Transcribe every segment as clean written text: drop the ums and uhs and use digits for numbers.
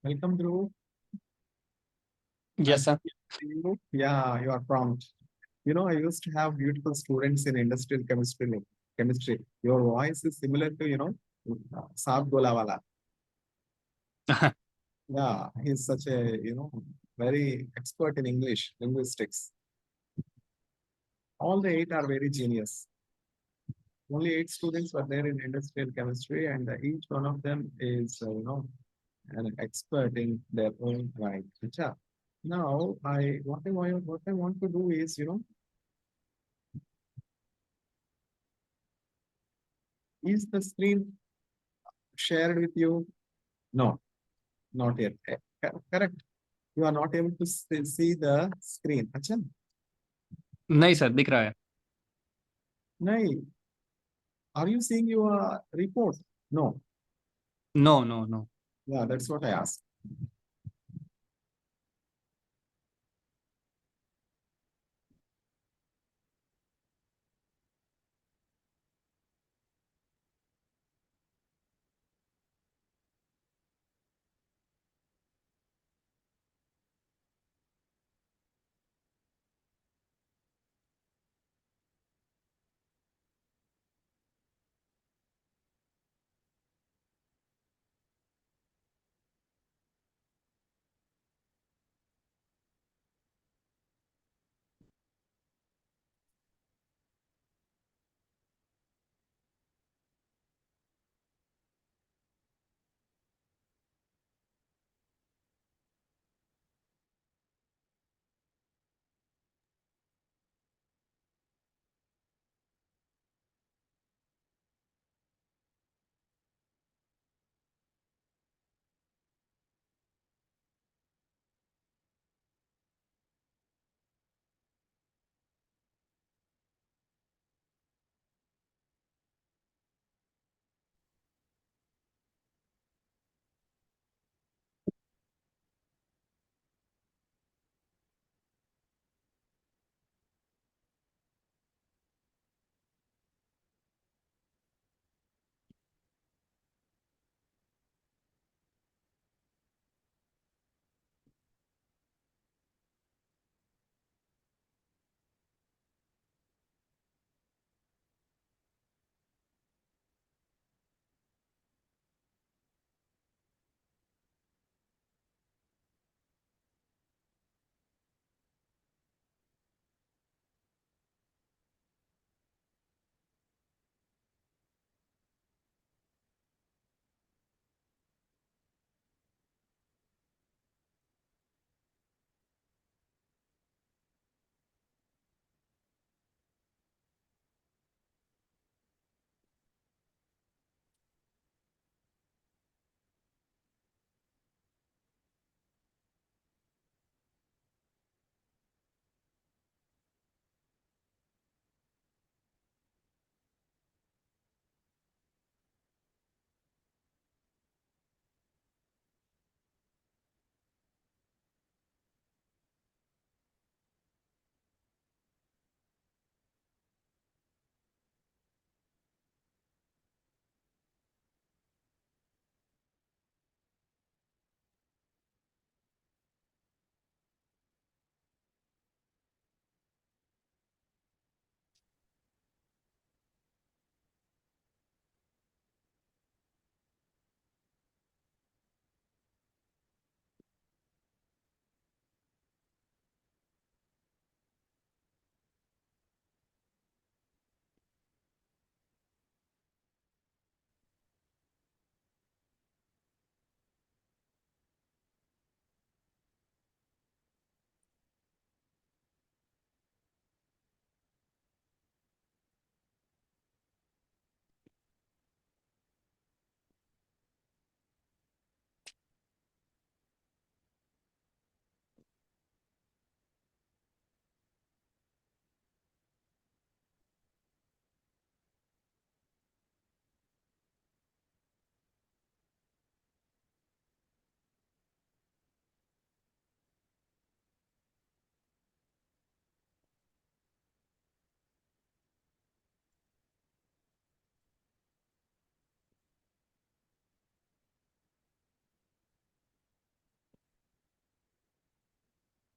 Welcome, Dhruv. Yes, Nice to sir. meet you. Yeah, you are prompt. I used to have beautiful students in industrial chemistry. Chemistry. Your voice is similar to, Saab Golawala. Yeah, he's such a, very expert in English, linguistics. All the eight are very genius. Only eight students were there in industrial chemistry, and each one of them is, an expert in their own right. Acha. Now, what I want to do is, is the screen shared with you? No, not yet. Correct. You are not able to see the screen. Acha. नहीं sir दिख रहा है. No. Are you seeing your report? No. No, no, no. Yeah, that's what I asked.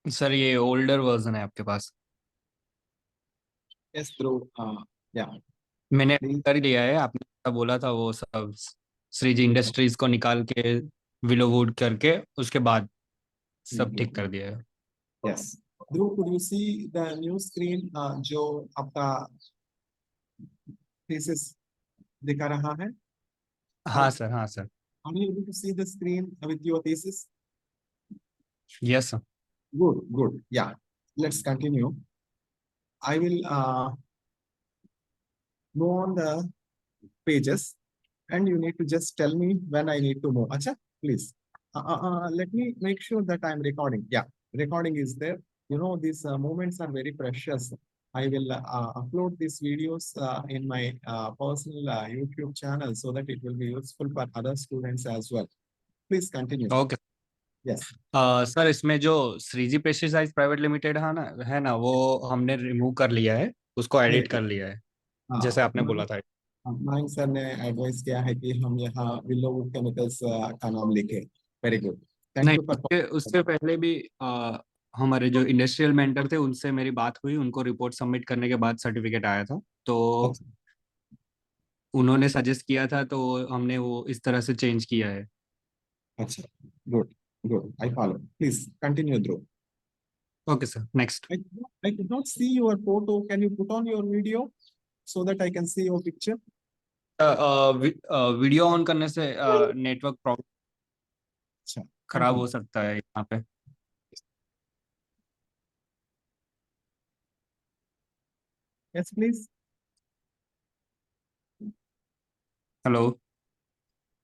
Sir ये older version है आपके पास। Yes, Dhruv. Yeah, मैंने please. कर ही लिया है, आपने जैसा बोला था वो सब श्रीजी इंडस्ट्रीज को निकाल के विलोवुड करके उसके बाद सब ठीक कर दिया है। Yes. Dhruv, could you see the new screen जो आपका thesis दिखा रहा है? हाँ सर, हाँ sir. Are you able to see the screen with your thesis? Yes sir. Good, good. Yeah. Let's continue. I will go on the pages and you need to just tell me when I need to move. Acha, please. Let me make sure that I'm recording. Yeah, recording is there. You know, these moments are very precious. I will upload these videos in my personal YouTube channel so that it will be useful for other students as well. Please continue. Okay. Yes. Sir इसमें जो Shriji pesticide private limited है ना वो हमने remove कर लिया है, उसको Very एडिट good. कर लिया है हाँ, जैसे आपने बोला था। माइंड सर ने एडवाइस किया है कि हम यहाँ विलोवुड केमिकल्स का नाम लिखे। Very good. थैंक नहीं, यू फॉर। उसके उससे पहले भी हमारे जो इंडस्ट्रियल मेंटर थे उनसे मेरी बात हुई, उनको रिपोर्ट सबमिट करने के बाद सर्टिफिकेट आया था, तो अच्छा, उन्होंने सजेस्ट किया था तो हमने वो इस तरह से चेंज किया है। अच्छा, good, good, I follow. Please continue Dhruv. Okay sir, next. I could not see your photo. Can you put on your video so that I can see your picture? Video on करने से network problem अच्छा, खराब continue. हो सकता है यहाँ पे। Yes, please. Hello.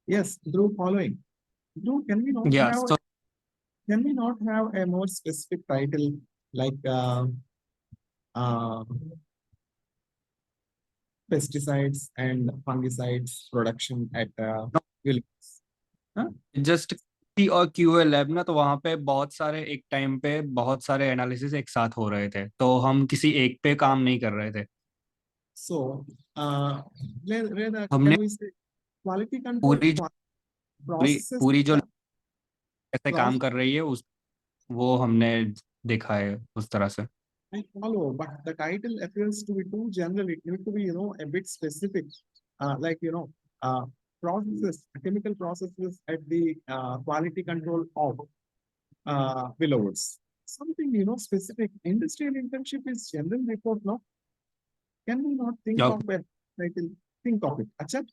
Yes, Dhruv following. Dhruv, या सो can we not have a more specific title like uh, pesticides and fungicides production at Williams? Huh? Just P और QA लैब ना, तो वहाँ पे बहुत सारे एक टाइम पे बहुत सारे एनालिसिस एक साथ हो रहे थे, तो हम किसी एक पे काम नहीं कर रहे थे। So, rather, हमने can we say quality control पूरी पूरी processes? पूरी जो कैसे काम Process कर रही है उस वो हमने देखा है उस तरह से। I follow, but the title appears to be too general. It needs to be, a bit specific, like, processes, chemical processes at the quality control of billows. Something, specific. Industrial internship is general report, no? Can we not think okay. of a title? Think of it. Acha,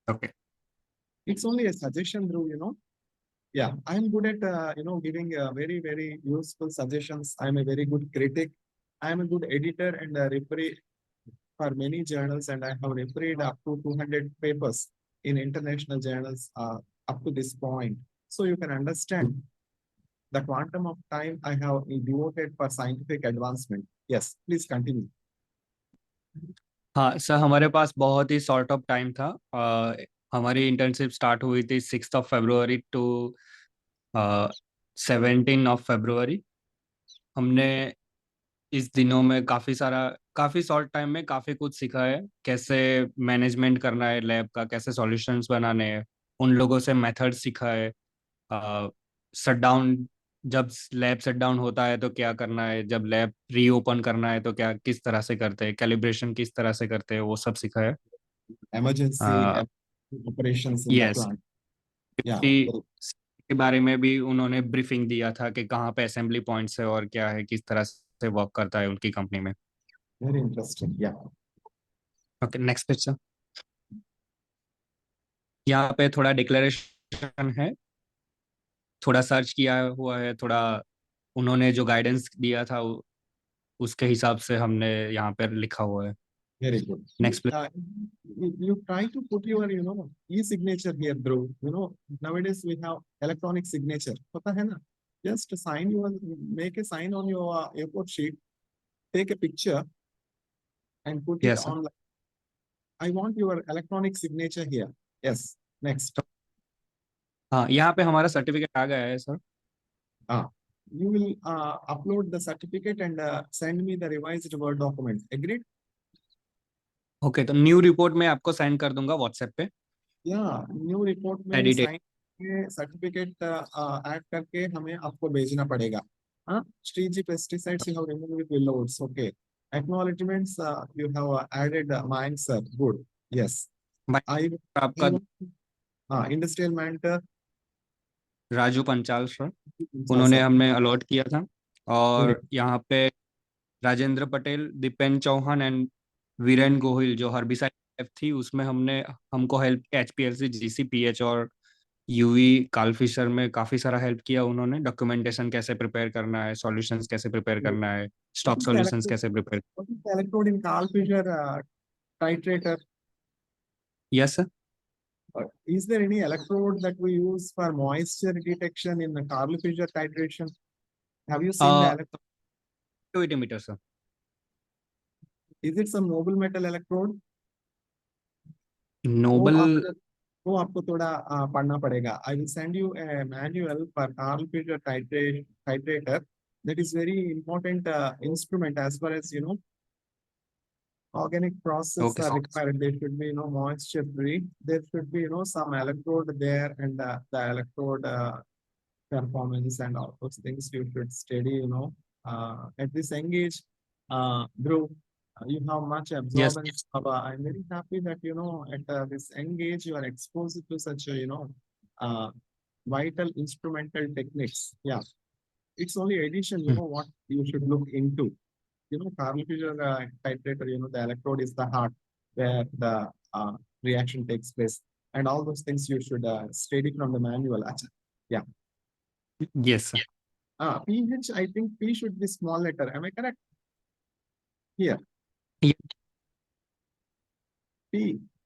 okay. it's only a suggestion, Dhruv. Yeah, I'm good at, giving very, very useful suggestions. I'm a very good critic. I'm a good editor and a referee for many journals, and I have refereed up to 200 papers in international journals up to this point. So you can understand the quantum of time I have devoted for scientific advancement. Yes, please continue. हाँ sir, हमारे पास बहुत ही short of time था। हमारी internship start हुई थी 6 फरवरी to 17 फरवरी। हमने इस दिनों में काफी शॉर्ट टाइम में काफी कुछ सीखा है, कैसे मैनेजमेंट करना है लैब का, कैसे सॉल्यूशंस बनाने हैं, उन लोगों से मेथड सीखा है। शट डाउन जब लैब शट डाउन होता है तो क्या करना है, जब लैब रीओपन करना है तो क्या किस तरह से करते हैं, कैलिब्रेशन किस तरह से करते हैं, वो सब सीखा है। Emergency operations in the yes. plant. Yeah, के बारे में भी उन्होंने ब्रीफिंग दिया था कि कहाँ पे असेंबली पॉइंट्स है और क्या है, किस तरह से वर्क करता है उनकी कंपनी में। very interesting. Yeah. Okay, next question. यहाँ पे थोड़ा डिक्लेरेशन है, थोड़ा सर्च किया हुआ है, थोड़ा उन्होंने जो गाइडेंस दिया था उसके हिसाब से हमने यहाँ पे लिखा हुआ है। Very good. Next please. You try to put your, e-signature here, bro. Nowadays we have electronic signature. पता है ना? Just make a sign on your A4 sheet, take a picture and put it yes sir. on. I want your electronic signature here. Yes. Next. हाँ, यहाँ पे हमारा certificate आ गया है sir. Ah, you will upload the certificate and send me the revised Word document. Agreed? Okay, तो new report में आपको send कर दूंगा व्हाट्सएप पे। Yeah. New report में एडिटेड। sign सर्टिफिकेट ऐड करके हमें आपको भेजना पड़ेगा। Street pesticides you have removed with willows. Okay. Acknowledgements you have added mine, sir. Good. Yes. I आपका want industrial mentor. Raju Panchal sir, Sir. उन्होंने हमने अलॉट किया था। Very और यहाँ पे राजेंद्र पटेल, दीपेन चौहान एंड वीरेन गोहिल जो हर्बिसाइड थी उसमें हमने हमको हेल्प किया। एचपीएलसी, जीसीपीएच और यूवी कालफिशर में काफी सारा हेल्प किया उन्होंने। डॉक्यूमेंटेशन कैसे प्रिपेयर करना है, सॉल्यूशंस कैसे प्रिपेयर good. करना है, What stock is the solutions electrode? कैसे prepare. What is the electrode in Carl Fisher titrator? Yes sir. Is there any electrode that we use for moisture detection in the Carl Fisher titration? Have you seen the electrode? Activity meter sir. Is it some noble metal electrode? वो noble. आपको वो आपको थोड़ा पढ़ना पड़ेगा. I will send you a manual for Carl Fisher titrator. That is very important instrument as far as organic process okay are sir. required. There should be moisture free. There should be some electrode there, and the electrode performance and all those things you should study. At this engage, Dhruv, you have much yes. absorbance. I'm very happy that at this engage you are exposed to such uh, vital instrumental techniques. Yeah, it's only addition. What you should look into. Carl Fisher titrator, the electrode is the heart where the reaction takes place. And all those things you should study from the manual. Acha. Yeah. Yes sir. pH, I think P should be small letter. Am I correct? Here, P,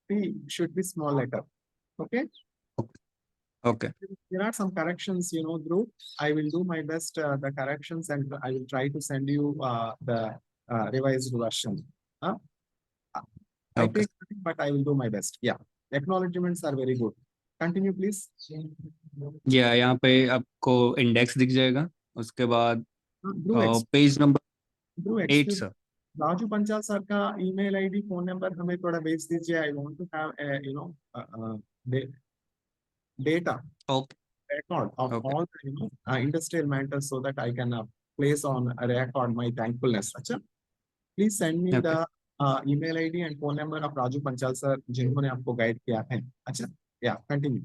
P should be small letter. Okay. Okay. There are some corrections, Dhruv. I will do my best, the corrections, and I will try to send you the revised version. Uh, I okay. take, but I will do my best. Yeah. Acknowledgements are very good. Continue, please. या यहाँ पे आपको index दिख जाएगा। उसके बाद Dhruv, page number Dhruv, 8 excuse sir. Raju Panchal sir का email ID phone number हमें थोड़ा भेज दीजिए. I want to have data okay. record of okay. all the industrial matters so that I can place on a record my thankfulness. अच्छा, please send me okay. the email ID and phone number of Raju Panchal sir जिन्होंने आपको guide किया है. अच्छा, yeah, continue.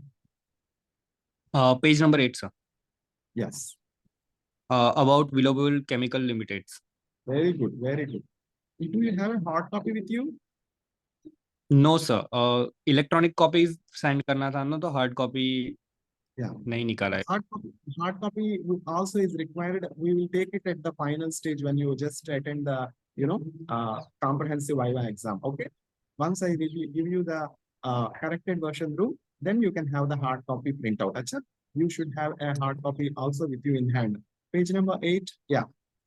Page number 8 sir. Yes, about विलोबल chemical limiteds. very good, very good. Do you have a hard copy with you? No sir, electronic copies send करना था ना, तो हार्ड कॉपी Yeah. नहीं निकाला है। Hard copy also is required. We will take it at the final stage when you just attend the comprehensive Viva exam. Okay. Once I give you the corrected version through, then you can have the hard copy printout. Acha? You should have a hard copy also with you in hand. Page number 8. Yeah,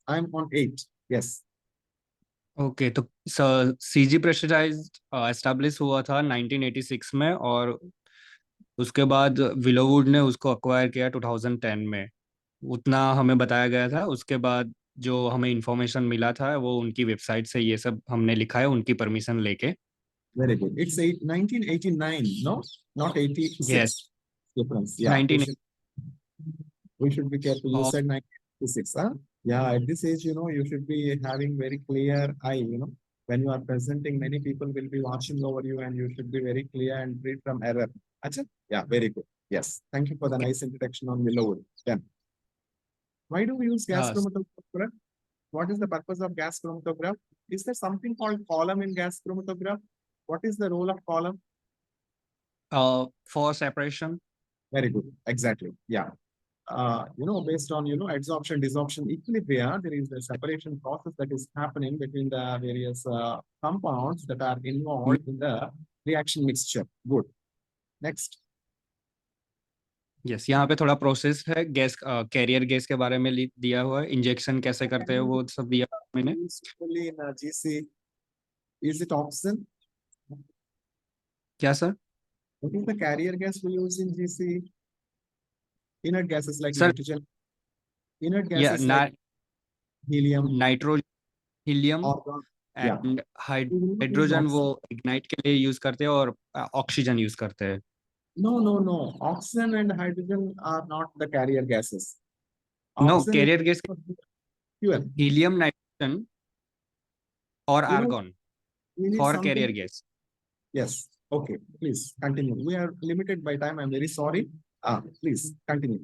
I'm on 8. Yes. Okay, तो sir CG pressurised establish हुआ था 1986 में, और उसके बाद विलोवुड ने उसको acquire किया 2010 में। उतना हमें बताया गया था। उसके बाद जो हमें इंफॉर्मेशन मिला था वो उनकी वेबसाइट से ये सब हमने लिखा है, उनकी परमिशन लेके। Very good. It's 1989. No, not 86. Yes. Difference. Yeah. 19। We should be careful. You और said 1986, huh? Yeah, at this age, you should be having very clear eye. When you are presenting, many people will be watching over you, and you should be very clear and free from error. Acha? Yeah, very good. Yes. Thank you for the nice introduction on Willowwood. Then, why do we use gas chromatograph? What is the purpose of gas chromatograph? Is there something called column in gas chromatograph? What is the role of column? For separation. Very good. Exactly. Yeah. Based on, adsorption, desorption equilibria, there is a separation process that is happening between the various compounds that are involved in the reaction mixture. Good. Next. Yes, यहाँ पे थोड़ा process है। Gas, career gas के बारे में दिया हुआ है। इंजेक्शन कैसे करते हैं वो सब दिया हुआ है मैंने। Usually in GC, is it oxygen? क्या sir? What is the carrier gas we use in GC? Inert gases like sir nitrogen. Inert या gases like helium. Nitrogen, helium Argon. Yeah. And We will not use hydrogen वो oxygen. Ignite के लिए use करते हैं, और oxygen use करते हैं। No, no, no. Oxygen and hydrogen are not the carrier gases. No, Oxygen is carrier gas fuel. Helium, nitrogen और You know, argon we need for something. Carrier gas. Yes. Okay. Please continue. We are limited by time. I'm very sorry. Please continue.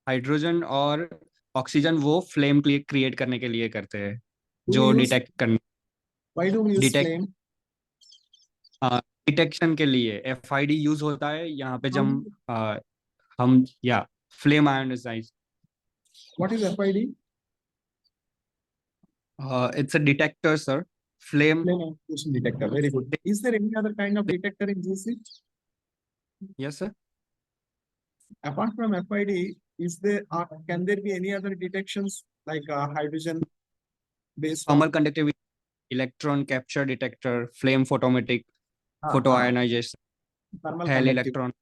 Hydrogen और oxygen वो flame create करने के लिए करते हैं, Do we जो use? Detect करने Why do we use detect flame? Detection के लिए एफआईडी यूज होता है यहाँ पे How जब do हम या flame ionise. What is FID? It's a detector sir. Flame. Flame ionization detector. Very good. Is there any other kind of detector in GC? Yes sir. Apart from FID, is there can there be any other detections like hydrogen based thermal on conductivity, electron capture detector, flame photometric, uh, photo uh, ionisation, thermal हेल conductivity? Electron.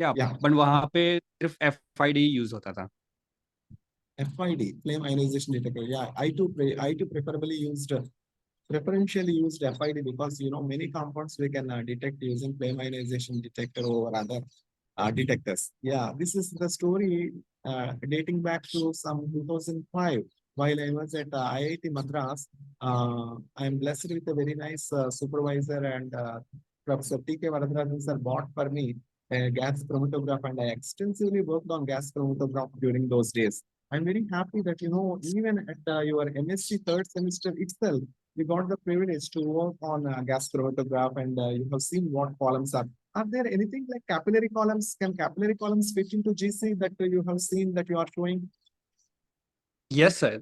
या Yeah, but वहां पे सिर्फ एफआईडी use होता था. FID, flame ionization detector. Yeah, I too preferably used preferentially used FID because many compounds we can detect using flame ionization detector over other detectors. Yeah, this is the story dating back to some 2005. While I was at IIT Madras, I am blessed with a very nice supervisor and Professor T.K. Varadarajan sir bought for me a gas chromatograph, and I extensively worked on gas chromatograph during those days. I'm very happy that even at your MSc third semester itself, you got the privilege to work on gas chromatograph, and you have seen what columns are. Are there anything like capillary columns? Can capillary columns fit into GC that you have seen that you are showing? Yes sir,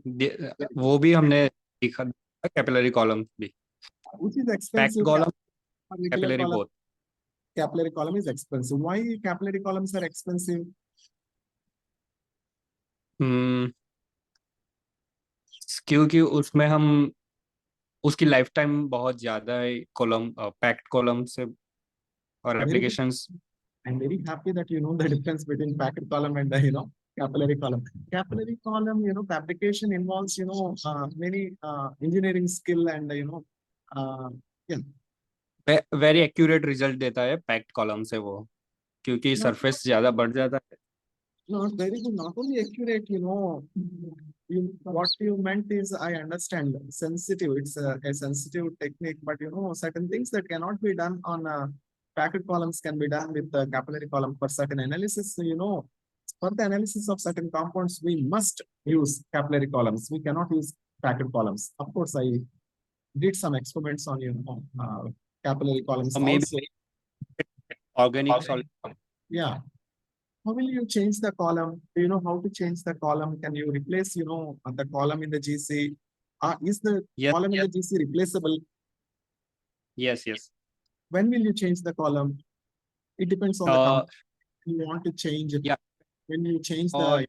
वो भी हमने देखा. Capillary column भी, Which is packed expensive? Column, Capillary capillary column. Both. Capillary column is expensive. Why capillary columns are expensive? क्योंकि उसमें हम उसकी life time बहुत ज्यादा है कॉलम, पैक्ड कॉलम से, और Very good. Applications. I'm very happy that you know the difference between packet column and capillary column. Capillary column, fabrication involves many engineering skill and uh, yeah. Very accurate result देता है packed column से वो, क्योंकि Not, surface ज्यादा बढ़ जाता है. not very good. Not only accurate, what you meant is I understand sensitive. It's a sensitive technique, but certain things that cannot be done on packet columns can be done with the capillary column for certain analysis. For the analysis of certain compounds, we must use capillary columns. We cannot use packet columns. Of course, I did some experiments on capillary columns और मे also. B organic solution. Yeah. How will you change the column? Do you know how to change the column? Can you replace, the column in the GC? Is the yes column in the GC replaceable? Yes yes. When will you change the column? It depends on the compound you want to change. या When you change और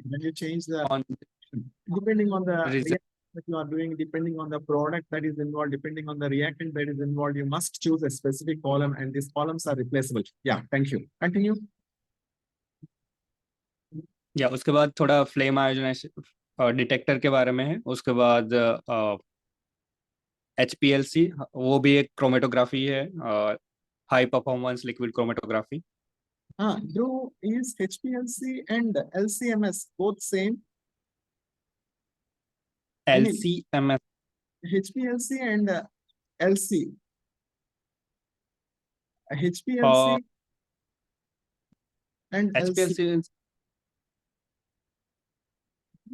the on depending on the result. reaction that you are doing, depending on the product that is involved, depending on the reactant that is involved, you must choose a specific column, and these columns are replaceable. Yeah, thank you. Continue. या उसके बाद थोड़ा flame ionisation detector के बारे में है. उसके बाद एचपीएलसी, वो भी एक क्रोमेटोग्राफी है, high performance liquid chromatography. Dhruv, is HPLC and LCMS both same? I mean, LCMS. HPLC and LC. HPLC and LC. HPLC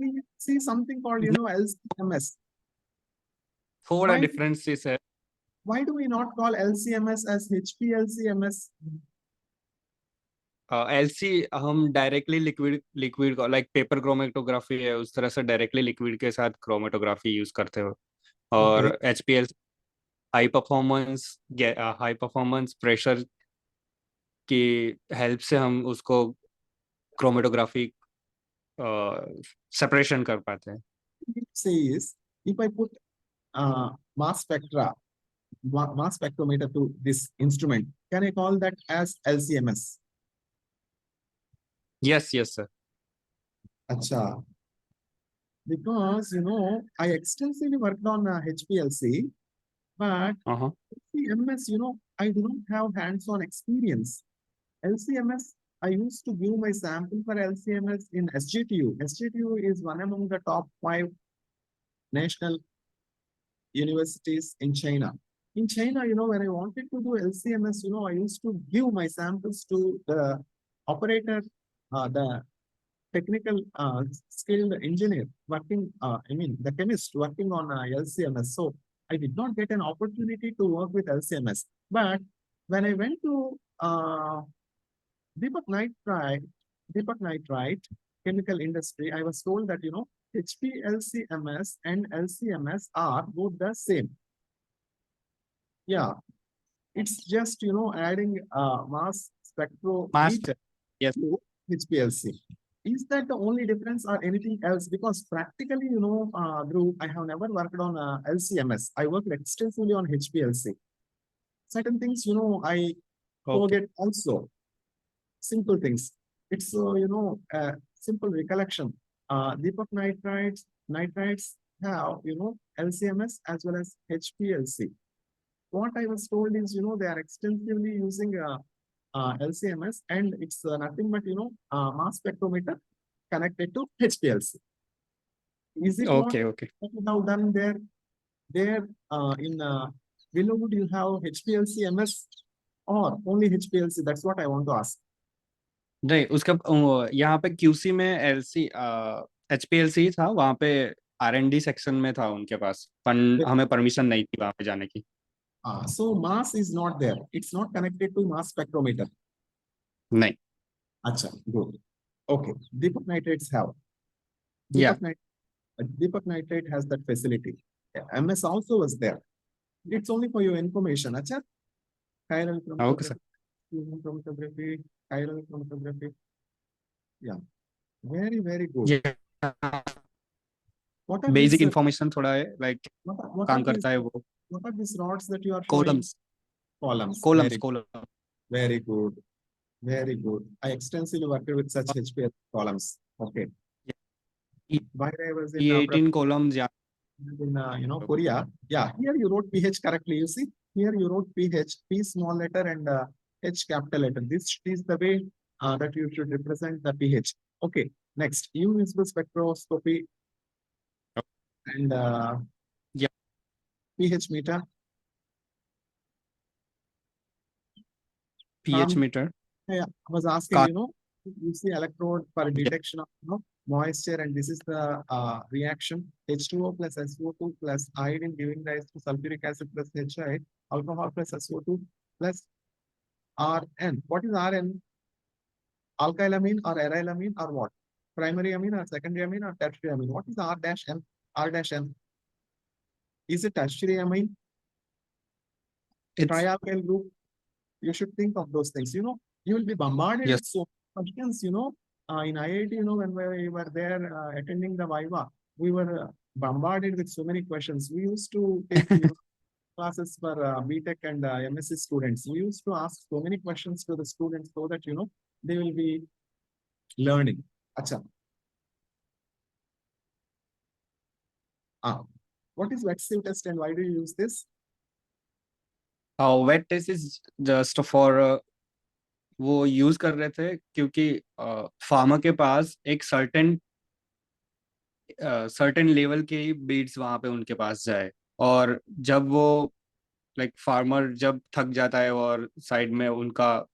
We see something called, LCMS. थोड़ा Why, डिफरेंसेस है. why do we not call LCMS as HPLCMS? LC हम directly liquid liquid like paper chromatography है, उस तरह से directly liquid के साथ chromatography use करते हो. और Okay. HPL high performance, high performance pressure की हेल्प से हम उसको क्रोमेटोग्राफी सेपरेशन कर पाते हैं. It says if I put mass mass spectrometer to this instrument, can I call that as LCMS? Yes yes sir. Acha. Because I extensively worked on HPLC, but LCMS, I do not have hands-on experience. LCMS, I used to give my sample for LCMS in SGTU. SGTU is one among the top 5 national universities in China. In China, when I wanted to do LCMS, I used to give my samples to the operator, the technical skilled engineer working, the chemist working on LCMS. So I did not get an opportunity to work with LCMS. But when I went to Deepak Nitrite, Deepak Nitrite chemical industry, I was told that, HPLCMS and LCMS are both the same. Yeah, it's just, adding mass Mass. spectrometer Yes. to HPLC. Is that the only difference or anything else? Because practically, Dhruv, I have never worked on LCMS. I worked extensively on HPLC. Certain things, I Okay. forget also. Simple things. It's, simple recollection. Deepak nitrites have, LCMS as well as HPLC. What I was told is, they are extensively using LCMS, and it's nothing but, mass spectrometer connected to HPLC. Is it what Okay. Okay. you have done there? There in Willowwood, you have HPLC MS or only HPLC? That's what I want to ask. नहीं उसका यहाँ पे QC में LC HPLC था वहाँ पे R&D section में था उनके पास हमें परमिशन नहीं थी वहाँ पे जाने की. So mass is not there. It's not connected to mass spectrometer. नहीं. Acha, good. Okay. Deepak nitrates have. Yeah. Deepak nitrate has that facility. MS also was there. It's only for your information. Acha. Chiral Okay, sir. chromatography, chiral chromatography. Yeah. Very, very good. Yeah. What are basic these, information थोड़ा है like what काम are these, करता है वो. what are these rods that you are showing? Columns. Columns. Columns. Column. Very good. Very good. I extensively worked with such HPS columns. Okay. While I was in, E18 columns या Korea. Yeah, here you wrote pH correctly. You see, here you wrote pH, P small letter and H capital letter. This is the way that you should represent the pH. Okay. Next, invisible spectroscopy and Yeah. pH meter. pH meter. Yeah, I was asking, you see electrode for detection of, moisture, and this is the reaction H2O plus SO2 plus iodine giving rise to sulfuric acid plus HI, alcohol plus SO2 plus Rn. What is Rn? Alkyl amine or aryl amine or what? Primary amine or secondary amine or tertiary amine? What is R dash N? R dash N? Is it tertiary amine? Trialkyl group? You should think of those things. You will be bombarded with so many questions, in IIT, when we were there attending the Viva, we were bombarded with so many questions. We used to take classes for BTech and MSc students. We used to ask so many questions to the students so that, they will be learning. Acha. What is wet sieve test and why do you use this? Wet test is just for वो use कर रहे थे क्योंकि farmer के पास एक certain level के ही beads वहां पे उनके पास जाए और जब वो लाइक फार्मर जब थक जाता है और साइड में उनका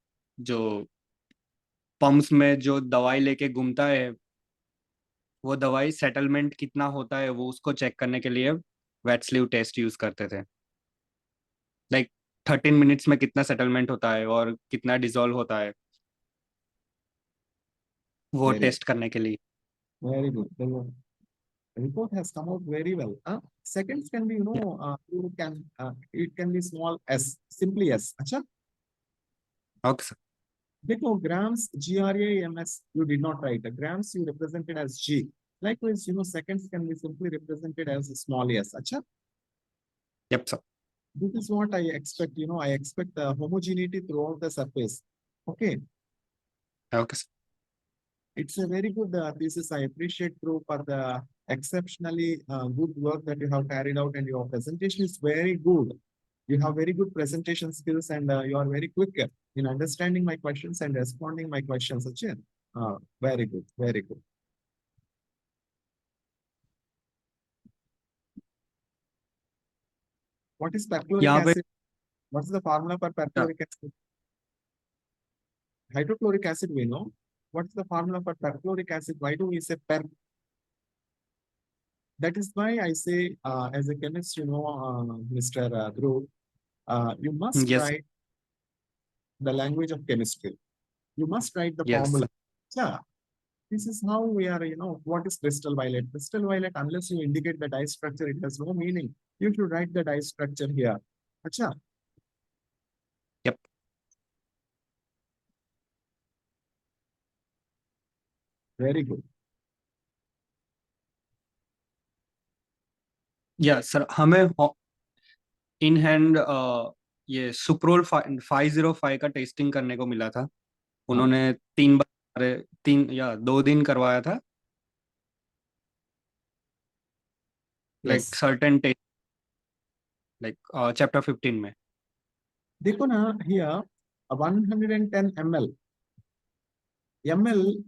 जो पंप्स में जो दवाई लेके घूमता है वो दवाई सेटलमेंट कितना होता है वो उसको चेक करने के लिए वेट स्लीव टेस्ट यूज करते थे लाइक 13 मिनट्स में कितना सेटलमेंट होता है और कितना डिसॉल्व होता है वो टेस्ट करने के लिए. Very good. The report has come out very well. Seconds can be, it can be small s, simply s. Acha? Okay, sir. Because grams, GRAMS, you did not write. The grams you represented as G. Likewise, seconds can be simply represented as a small s. Acha? Yep, sir. This is what I expect. I expect the homogeneity throughout the surface. Okay. Okay, sir. It's a very good thesis. I appreciate Dhruv for the exceptionally good work that you have carried out, and your presentation is very good. You have very good presentation skills and you are very quick in understanding my questions and responding my questions, Sachin. Very good, very good. What is perchloric यहाँ पे acid? What is the formula for perchloric acid? Hydrochloric acid we know. What is the formula for perchloric acid? Why do we say per? That is why I say, as a chemist, Mr. Dhruv, you must yes, write the language of chemistry. You must write the yes, formula. Yeah, this is how we are, what is crystal violet? Crystal violet, unless you indicate the dye structure, it has no meaning. You should write the dye structure here. Acha, yep. very good. या sir हमें in hand ये सुप्रोल 505 का testing करने को मिला था। Huh? उन्होंने 3 बार 2 दिन करवाया था, like Yes. Certain test, like chapter 15 में। देखो ना, here, 110 ml,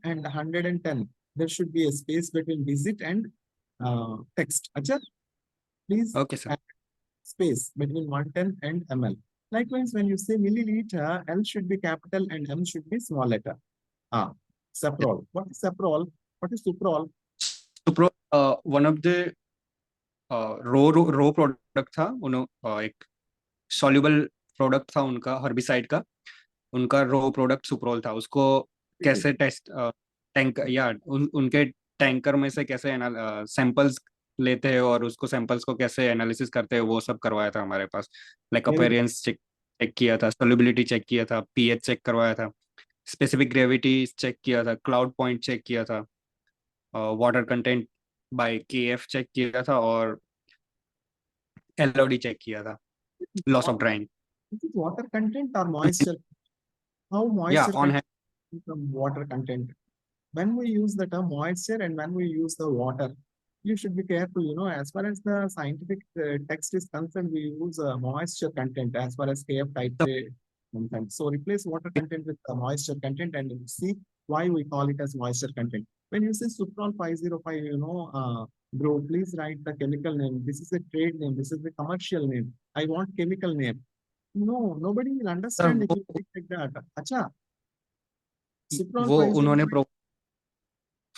and 110. There should be a space between digit and text. Acha, please okay sir. add space between 110 and ml. Likewise, when you say milliliter, L should be capital and M should be small letter. Saprol. What is saprol? What is suprol? सुप्रोल one of the raw product था, एक soluble product था उनका, herbicide का। उनका रो product सुप्रोल था। उसको कैसे टेस्ट टैंक या उनके टैंकर में से कैसे सैंपल्स लेते हैं और उसको सैंपल्स को कैसे एनालिसिस करते हैं, वो सब करवाया था हमारे पास। Like Very good. Appearance check check किया था, सॉल्युबिलिटी चेक किया था, पीएच चेक करवाया था, स्पेसिफिक ग्रेविटी चेक किया था, क्लाउड पॉइंट चेक किया था, water content by KF check किया था, और एलओडी चेक किया था, loss of Water, drying. is it water content or moisture? How या moisture ऑन content है। from water content? When we use the term moisture and when we use the water, you should be careful, as far as the scientific text is concerned, we use moisture content as far as KF type content. So replace water content with the moisture content and see why we call it as moisture content. When you say Supron 505, bro, please write the chemical name. This is a trade name. This is the commercial name. I want chemical name. No, nobody will sir understand if you write like that. Acha, Supron वो उन्होंने 505.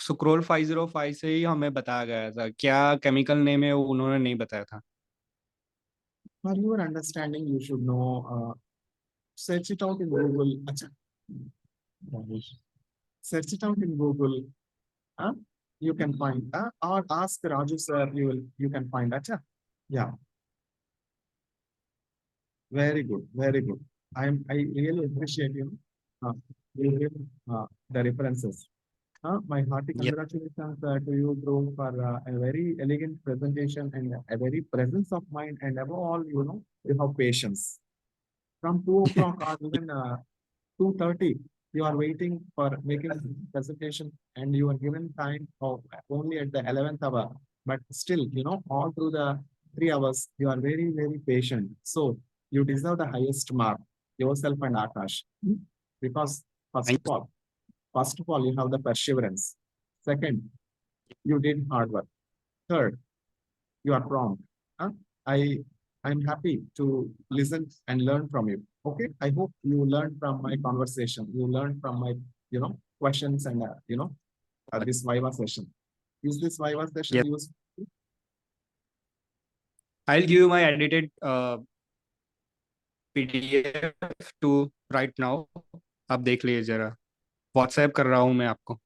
सुक्रोल 505 से ही हमें बताया गया था, क्या chemical name है वो उन्होंने नहीं बताया था। For your understanding, you should know. Search it out in Google. Acha. Search it out in Google. Huh? You can find. Or ask Raju sir. You can find. Acha. Yeah. Very good. Very good. I really appreciate you give the references. My hearty Yes, congratulations to you, Dhruv, for a very elegant presentation and a very presence of mind. And above all, you have patience. From 2 o'clock or even 2:30, you are waiting for making presentation and you are given time of only at the 11th hour. But still, all through the 3 hours, you are very, very patient. So you deserve the highest mark, yourself and Akash. Because first thank of all, you have the perseverance. Second, you did hard work. Third, you are prompt. Huh? I I'm happy to listen and learn from you. Okay, I hope you learn from my conversation. You learn from my questions and you. this Viva session. Is this Viva session Yes, used? I'll give you my edited PDF to right now. आप देख लीजिए जरा, WhatsApp कर रहा हूँ मैं आपको।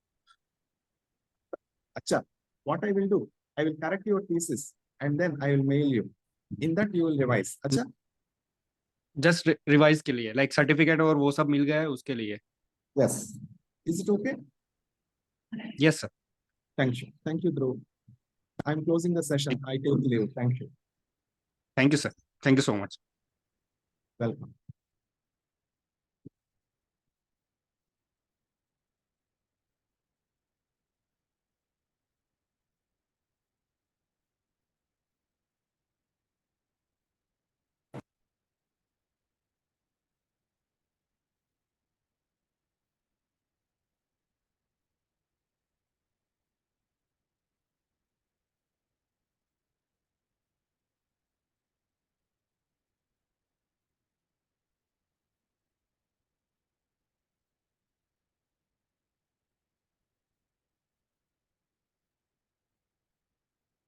Acha, what I will do? I will correct your thesis and then I will mail you. In that you will revise. Acha, just revise के लिए, लाइक सर्टिफिकेट और वो सब मिल गया है उसके लिए। yes. Is it okay? Yes sir. Thank you. Thank you, Dhruv. I'm closing the session. I take leave. Thank you. Thank you sir, thank you so much. Welcome.